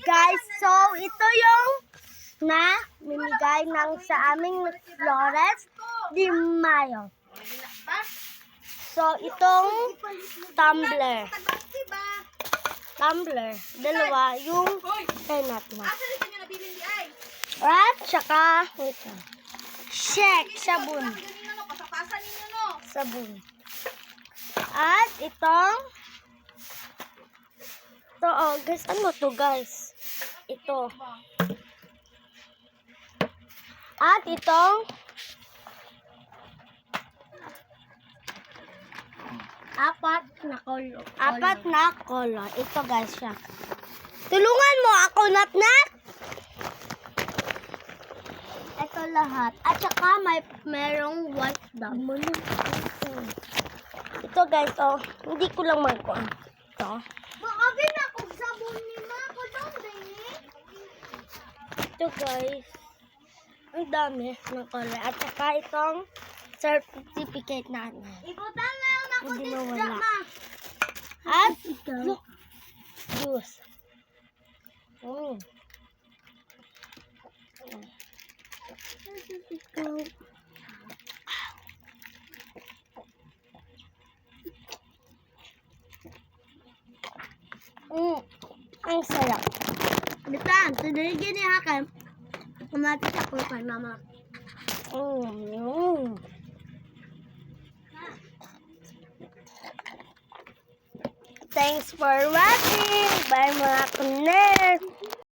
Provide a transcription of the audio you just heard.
guys, so ito yung na minigay ng sa aming Flores de Mayo. So itong tumbler, dalawa yung penat na. At saka ito, shake, sabon. At itong guys, ano to guys? Ito. At itong apat na color. Ito guys siya. Tulungan mo ako, Nat. Ito lahat. At saka merong white daw. Ito guys, hindi ko lang magkuhan. Ito. Makagin ako sabon ni Mako doon, ito guys. Ang dami ng color. At saka itong certificate natin. Ibutan na lang ako dito, Ma. At ito. Juice. Ang sarap. Bitan, tuloy gini hakan. Kumatis ako kay Mama. Thanks for watching. Bye mga kuner.